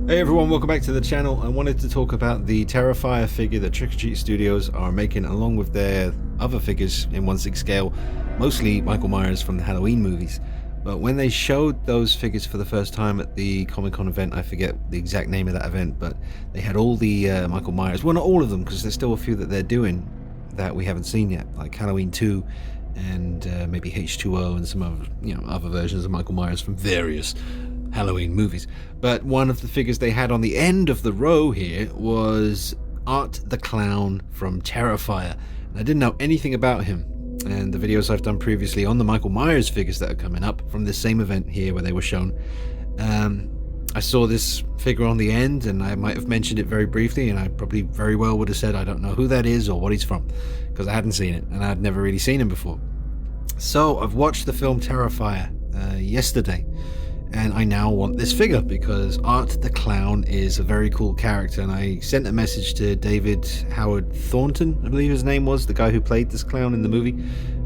Hey everyone, welcome back to the channel. I wanted to talk about the Terrifier figure that Trick or Treat Studios are making along with their other figures in 1/6 scale, mostly Michael Myers from the Halloween movies. But when they showed those figures for the first time at the Comic-Con event, I forget the exact name of that event, but they had all the Michael Myers, well not all of them because there's still a few that they're doing that we haven't seen yet, like Halloween 2 and maybe H2O and some other, other versions of Michael Myers from various Halloween movies. But one of the figures they had on the end of the row here was Art the Clown from Terrifier. I didn't know anything about him, and the videos I've done previously on the Michael Myers figures that are coming up from this same event here where they were shown, I saw this figure on the end and I might have mentioned it very briefly, and I probably very well would have said I don't know who that is or what he's from because I hadn't seen it and I'd never really seen him before. So I've watched the film Terrifier yesterday, and I now want this figure because Art the Clown is a very cool character, and I sent a message to David Howard Thornton, I believe his name was, the guy who played this clown in the movie.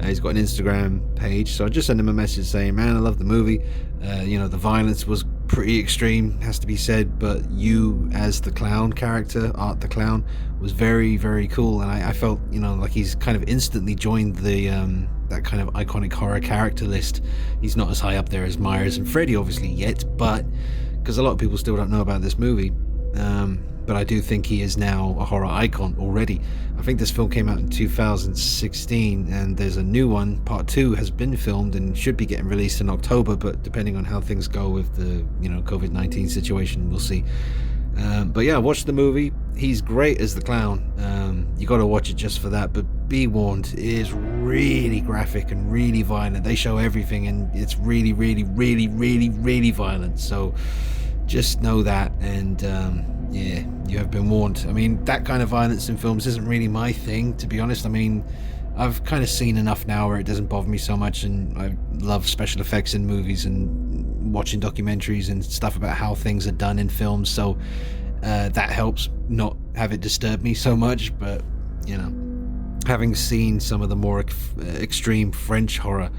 He's got an Instagram page, so I just sent him a message saying, man, I love the movie. The violence was pretty extreme, has to be said, but you as the clown character, Art the Clown, was very, very cool, and I felt, like he's kind of instantly joined the that kind of iconic horror character list. He's not as high up there as Myers and Freddy obviously yet, but because a lot of people still don't know about this movie, but I do think he is now a horror icon already. I think this film came out in 2016 and there's a new one, part 2 has been filmed and should be getting released in October, but depending on how things go with the COVID-19 situation, we'll see. But yeah, watch the movie. He's great as the clown. You got to watch it just for that, but be warned, it is really graphic and really violent. They show everything and it's really, really, really, really, really violent, so just know that. And yeah, you have been warned. I mean, that kind of violence in films isn't really my thing, to be honest. I mean, I've kind of seen enough now where it doesn't bother me so much, and I love special effects in movies and watching documentaries and stuff about how things are done in films, so that helps not have it disturb me so much. But having seen some of the more extreme French horror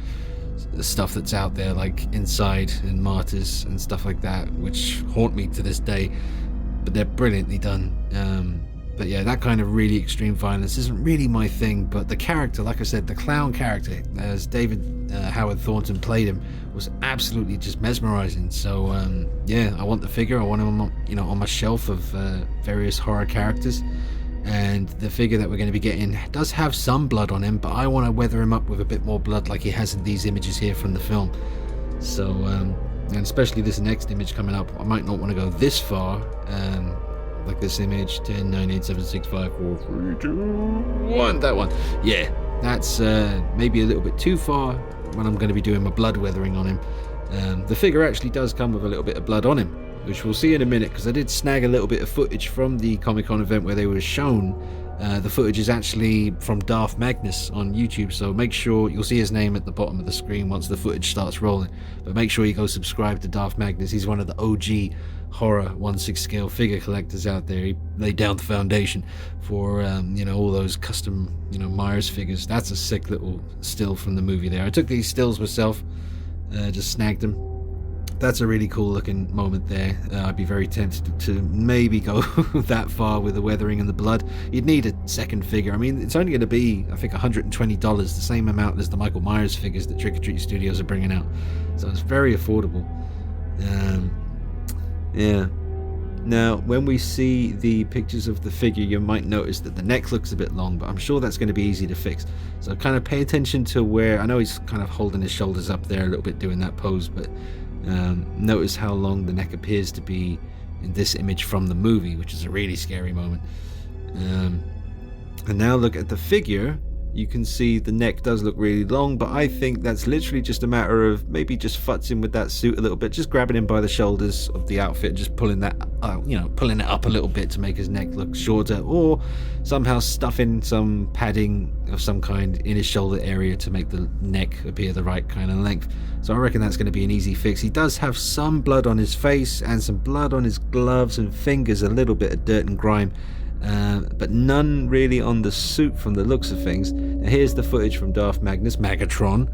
stuff that's out there, like Inside and Martyrs and stuff like that, which haunt me to this day, but they're brilliantly done. But yeah, that kind of really extreme violence isn't really my thing, but the character, like I said, the clown character, as David Howard Thornton played him, was absolutely just mesmerizing. So yeah, I want the figure. I want him on my shelf of various horror characters. And the figure that we're going to be getting does have some blood on him, but I want to weather him up with a bit more blood like he has in these images here from the film. So and especially this next image coming up, I might not want to go this far, like this image, 10, 9, 8, 7, 6, 5, 4, 3, 2, 1, that one. Yeah, that's maybe a little bit too far when I'm going to be doing my blood weathering on him. The figure actually does come with a little bit of blood on him, which we'll see in a minute, because I did snag a little bit of footage from the Comic-Con event where they were shown. The footage is actually from Darth Magnus on YouTube, so make sure you'll see his name at the bottom of the screen once the footage starts rolling, but make sure you go subscribe to Darth Magnus. He's one of the OG horror 1/6 scale figure collectors out there. He laid down the foundation for all those custom Myers figures. That's a sick little still from the movie there. I took these stills myself, just snagged them. That's a really cool looking moment there. I'd be very tempted to maybe go that far with the weathering and the blood. You'd need a second figure. I mean, it's only going to be, I think, $120, the same amount as the Michael Myers figures that Trick or Treat Studios are bringing out. So it's very affordable. Yeah. Now, when we see the pictures of the figure, you might notice that the neck looks a bit long, but I'm sure that's going to be easy to fix. So kind of pay attention to where, I know he's kind of holding his shoulders up there a little bit doing that pose, but notice how long the neck appears to be in this image from the movie, which is a really scary moment. And now look at the figure. You can see the neck does look really long, but I think that's literally just a matter of maybe just futzing with that suit a little bit, just grabbing him by the shoulders of the outfit, just pulling that pulling it up a little bit to make his neck look shorter, or somehow stuffing some padding of some kind in his shoulder area to make the neck appear the right kind of length. So I reckon that's going to be an easy fix. He does have some blood on his face and some blood on his gloves and fingers, a little bit of dirt and grime, but none really on the suit from the looks of things. Now here's the footage from Darth Magnus, Megatron.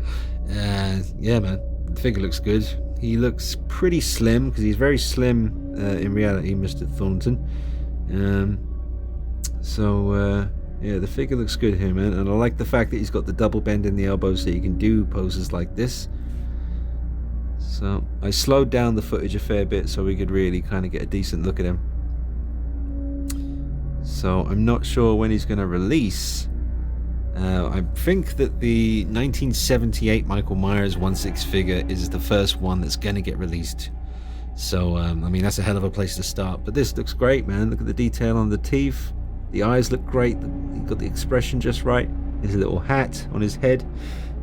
Yeah man, the figure looks good. He looks pretty slim, because he's very slim in reality, Mr. Thornton. Yeah, the figure looks good here, man. And I like the fact that he's got the double bend in the elbows so you can do poses like this. So I slowed down the footage a fair bit so we could really kind of get a decent look at him. So I'm not sure when he's going to release. I think that the 1978 Michael Myers 1/6 figure is the first one that's going to get released. So, I mean, that's a hell of a place to start. But this looks great, man. Look at the detail on the teeth. The eyes look great. He got the expression just right. His little hat on his head.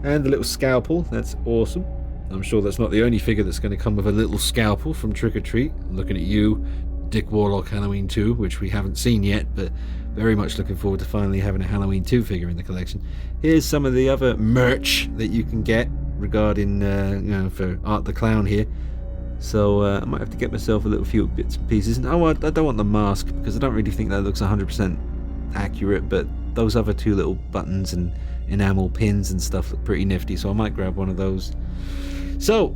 And the little scalpel. That's awesome. I'm sure that's not the only figure that's going to come with a little scalpel from Trick or Treat. I'm looking at you, Dick Warlock Halloween 2, which we haven't seen yet, but very much looking forward to finally having a Halloween 2 figure in the collection. Here's some of the other merch that you can get regarding, for Art the Clown here. So I might have to get myself a little few bits and pieces. No, I don't want the mask, because I don't really think that looks 100% accurate, but those other two little buttons and enamel pins and stuff look pretty nifty, so I might grab one of those. So,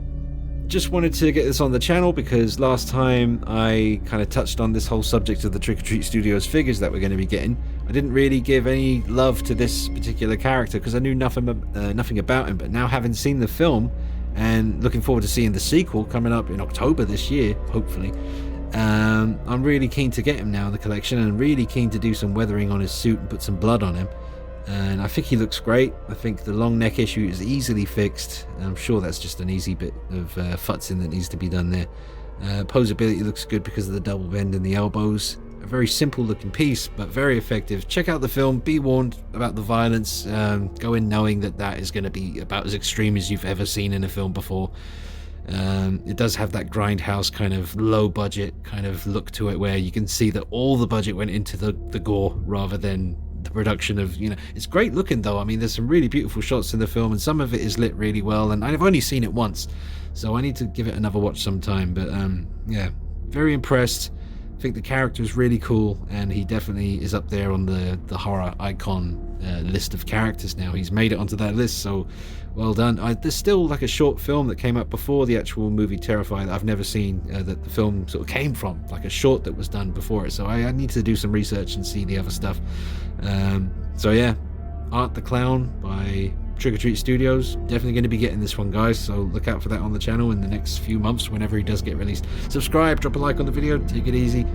just wanted to get this on the channel because last time I kind of touched on this whole subject of the Trick or Treat Studios figures that we're going to be getting. I didn't really give any love to this particular character because I knew nothing about him, but now having seen the film and looking forward to seeing the sequel coming up in October this year, hopefully, I'm really keen to get him now in the collection and really keen to do some weathering on his suit and put some blood on him. And I think he looks great. I think the long neck issue is easily fixed. I'm sure that's just an easy bit of futzing that needs to be done there. Poseability looks good because of the double bend in the elbows. A very simple looking piece, but very effective. Check out the film. Be warned about the violence. Go in knowing that that is going to be about as extreme as you've ever seen in a film before. It does have that grindhouse kind of low budget kind of look to it where you can see that all the budget went into the gore rather than the production of, it's great looking though. I mean, there's some really beautiful shots in the film and some of it is lit really well, and I've only seen it once, so I need to give it another watch sometime. But yeah, very impressed. I think the character is really cool, and he definitely is up there on the horror icon list of characters now. He's made it onto that list, so well done. There's still like a short film that came out before the actual movie Terrifier that I've never seen, that the film sort of came from, like a short that was done before it, so I need to do some research and see the other stuff. So yeah, Art the Clown by Trick or Treat Studios, definitely going to be getting this one, guys, so look out for that on the channel in the next few months whenever he does get released. Subscribe, drop a like on the video, take it easy,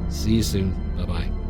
see you soon, bye bye.